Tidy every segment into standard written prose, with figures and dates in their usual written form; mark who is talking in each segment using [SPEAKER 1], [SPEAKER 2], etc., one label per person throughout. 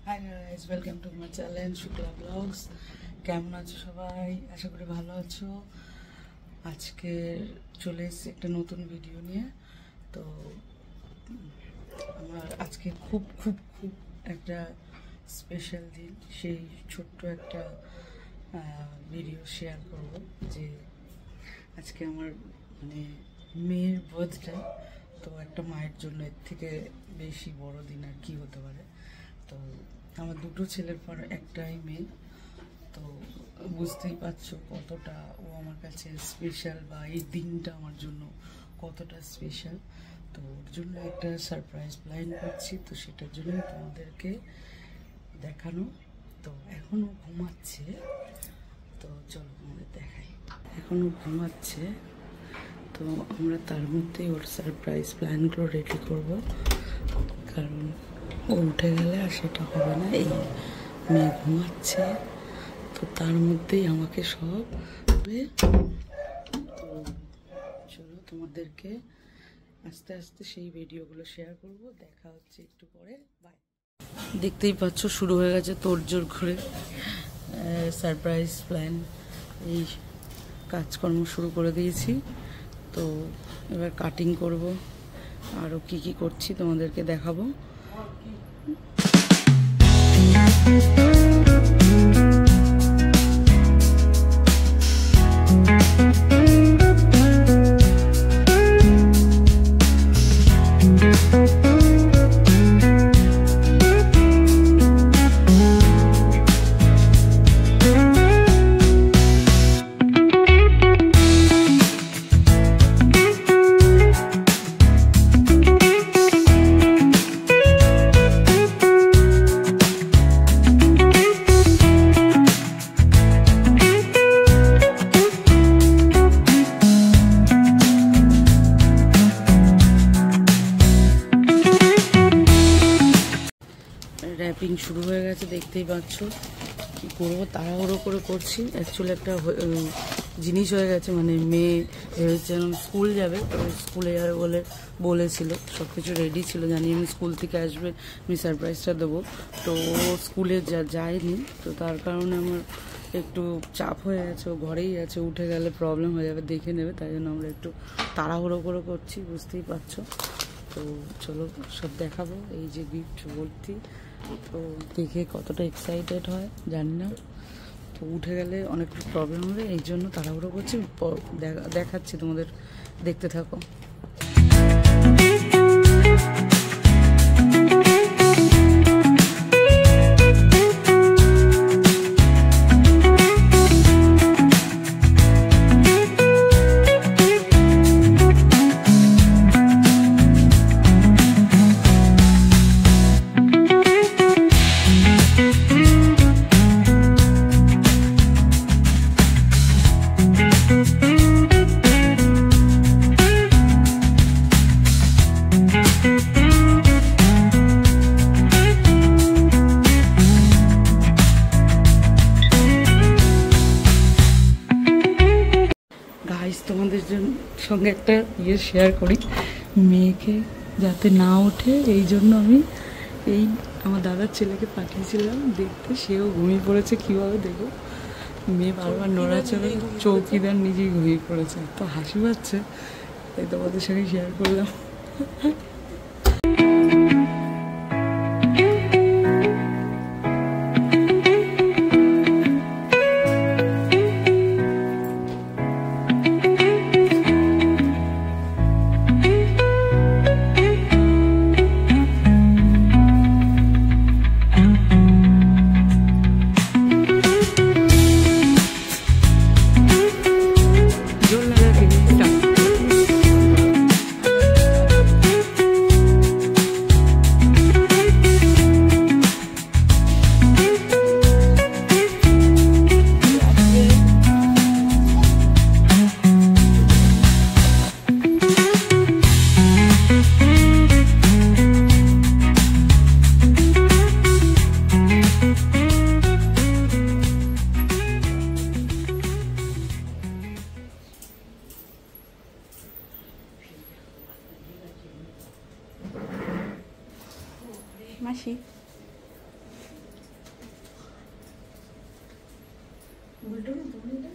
[SPEAKER 1] High guys, welcome to my channel Shukla blogs. কেমন আছো সবাই? আশা করি ভালো আছো। আজকে চলে এসেছি একটা নতুন ভিডিও নিয়ে। তো আমার আজকে খুব খুব খুব একটা স্পেশাল দিন, সেই ছোট্ট একটা ভিডিও শেয়ার করব যে আজকে আমার মেয়ের বার্থডে। তো একটা মায়ের জন্য এর থেকে বেশি বড় দিন আর কি হতে পারে। তো আমার দুটো ছেলের পর একটাই মেয়ে, তো বুঝতেই পারছো কতটা ও আমার কাছে স্পেশাল, বা এই দিনটা আমার জন্য কতটা স্পেশাল। তো ওর জন্য একটা সারপ্রাইজ প্ল্যান করছি, তো সেটার জন্য তোমাদেরকে দেখানো। তো এখনও ঘুমাচ্ছে, তো চলো তোমাদের দেখাই। এখনও ঘুমাচ্ছে, তো আমরা তার মধ্যেই ওর সারপ্রাইজ প্ল্যানগুলো রেডি করব, কারণ ও উঠে গেলে আর সেটা হবে না। এই মেয়ে ঘুমাচ্ছে, তো তার মধ্যেই আমাকে সব হবে। তো চলো তোমাদেরকে আস্তে আস্তে সেই ভিডিওগুলো শেয়ার করব। দেখা হচ্ছে একটু পরে, বাই। দেখতেই পাচ্ছ শুরু হয়ে গেছে তোড়জোড় করে সারপ্রাইজ প্ল্যান, এই কাজকর্ম শুরু করে দিয়েছি। তো এবার কাটিং করব, আরও কি কি করছি তোমাদেরকে দেখাবো। র্যাপিং শুরু হয়ে গেছে, দেখতেই পাচ্ছ। কি করবো, তাড়াহুড়ো করে করছি। অ্যাকচুয়ালি একটা জিনিস হয়ে গেছে, মেয়ে ভেবেছে স্কুল যাবে, তো স্কুলে যাবে বলেছিল, সব কিছু রেডি ছিল, জানি আমি স্কুল থেকে আসবে, আমি সারপ্রাইজটা দেবো। তো ও স্কুলে যায়নি, তো তার কারণে আমার একটু চাপ হয়ে গেছে। ও ঘরেই আছে, উঠে গেলে প্রবলেম হয়ে যাবে, দেখে নেবে, তাই জন্য আমরা একটু তাড়াহুড়ো করে করছি, বুঝতেই পারছো। তো চলো সব দেখাবো। এই যে গিফট ভর্তি, তো দেখে কতটা এক্সাইটেড হয় জানি না। তো উঠে গেলে অনেক প্রবলেম হবে, এই জন্য তাড়াহুড়ো করছি। দেখাচ্ছি তোমাদের, দেখতে থাকো। তোমাদের সঙ্গে একটা শেয়ার করি। মেয়েকে যাতে না ওঠে, এই জন্য আমি আমার দাদার ছেলেকে পাঠিয়েছিলাম দেখতে, সেও ঘুমিয়ে পড়েছে। কীভাবে দেখো, মেয়ে বারবার নড়াচড়া, চৌকিদার নিজেই ঘুমিয়ে পড়েছে। তো হাসি পাচ্ছে, তাই তোমাদের সঙ্গে শেয়ার করলাম।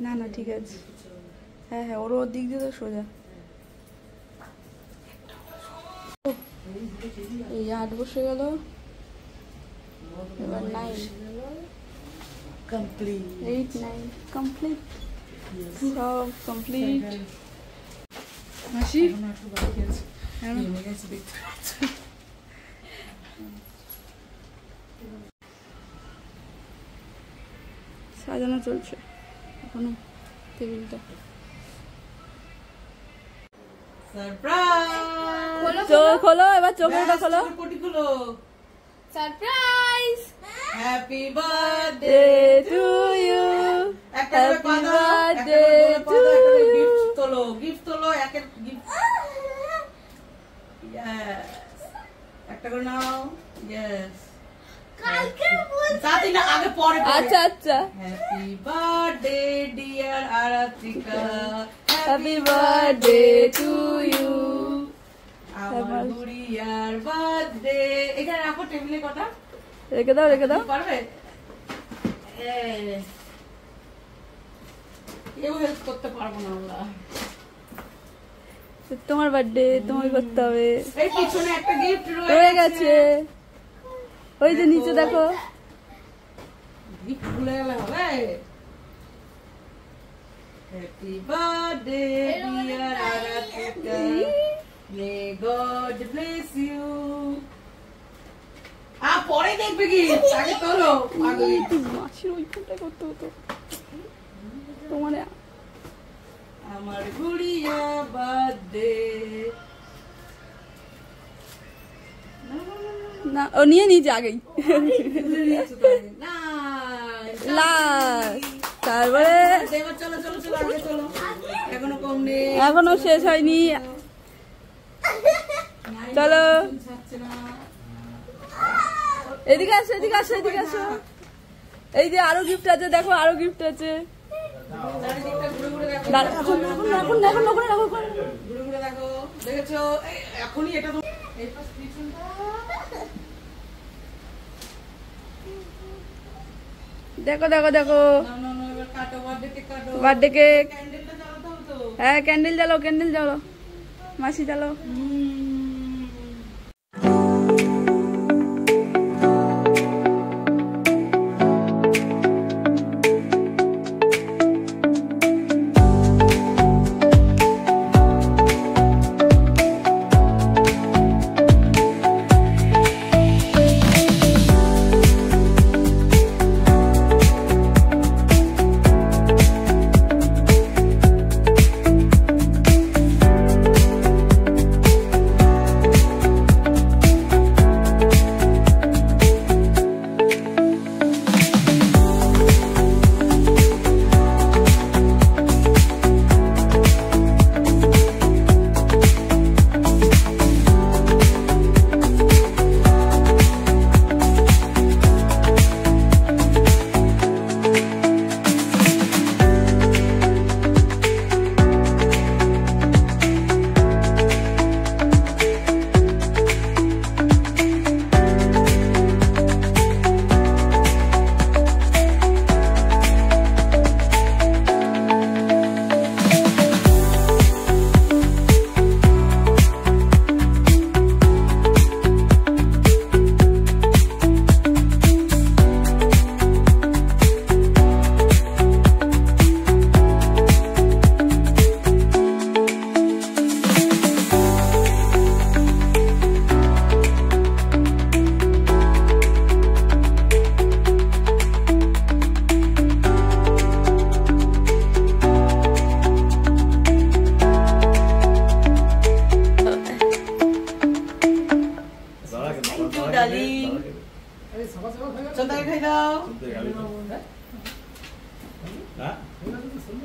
[SPEAKER 2] না না ঠিক আছে। হ্যাঁ হ্যাঁ, ওর দিক দিয়ে তো সোজা। এই 8 বসে গেল, এবার 9
[SPEAKER 1] কমপ্লিট,
[SPEAKER 2] 8 9 কমপ্লিট, সব কমপ্লিট। মাসি সাজানো চলছে এখনো টেবিলটা। চোখ খোলো, এবার চোখটা খোলো। Surprise!
[SPEAKER 1] Happy birthday
[SPEAKER 2] to you, happy birthday to you.
[SPEAKER 1] Gift তোলো, একের গিফট। ইয়েস, একটা করে নাও। ইয়েস, কালকে সাথে না, আগে পরে।
[SPEAKER 2] আচ্ছা আচ্ছা।
[SPEAKER 1] Happy birthday dear Aratrika,
[SPEAKER 2] happy birthday to you.
[SPEAKER 1] আমার গুড়িয়ার বার্থডে। এখানে রাখো টেবিলে কটা।
[SPEAKER 2] রেখে দাও, রেখে দাও।
[SPEAKER 1] পারবে? কেউ হেল্প করতে পারবো না আমরা।
[SPEAKER 2] তোমার বার্থডে, তোমায় করতে হবে।
[SPEAKER 1] এই পিছনে একটা গিফট
[SPEAKER 2] রয়ে গেছে, ওই যে নিচে দেখো।
[SPEAKER 1] গিফট ভুলে গেলে হবে। Happy birthday dear Aratrika, may God bless you. পরে দেখবে কি, আগে তোলো।
[SPEAKER 2] মাছির ওই ফুলটা করতে হতো তোমার।
[SPEAKER 1] আমার গুড়িয়া বার্থডে।
[SPEAKER 2] না, ও নিয়ে নিয়েছে আগেই।
[SPEAKER 1] না,
[SPEAKER 2] লাস্ট, তারপরে
[SPEAKER 1] চলো চলো চলো, আগে চলো। এখনো কম নেই,
[SPEAKER 2] এখনো শেষ হয়নি। চলো এদিকে আসো, এদিকে আসো, এদিকে আসো। এই যে আরো গিফট আছে, দেখো আরো গিফট আছে। দেখো দেখো দেখো, বার্থডে কেক। হ্যাঁ, ক্যান্ডেল জ্বালো, ক্যান্ডেল জ্বালো, মাসি জ্বালো।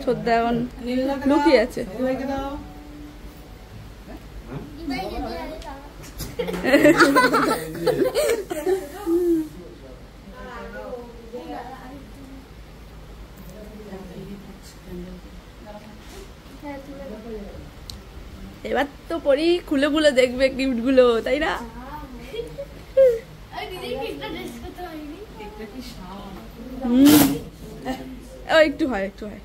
[SPEAKER 2] ছোদ্দা এখন লুকিয়ে আছে। এবার তো পরি খুলে খুলে দেখবে গিফট গুলো, তাই না? একটু হয় একটু হয়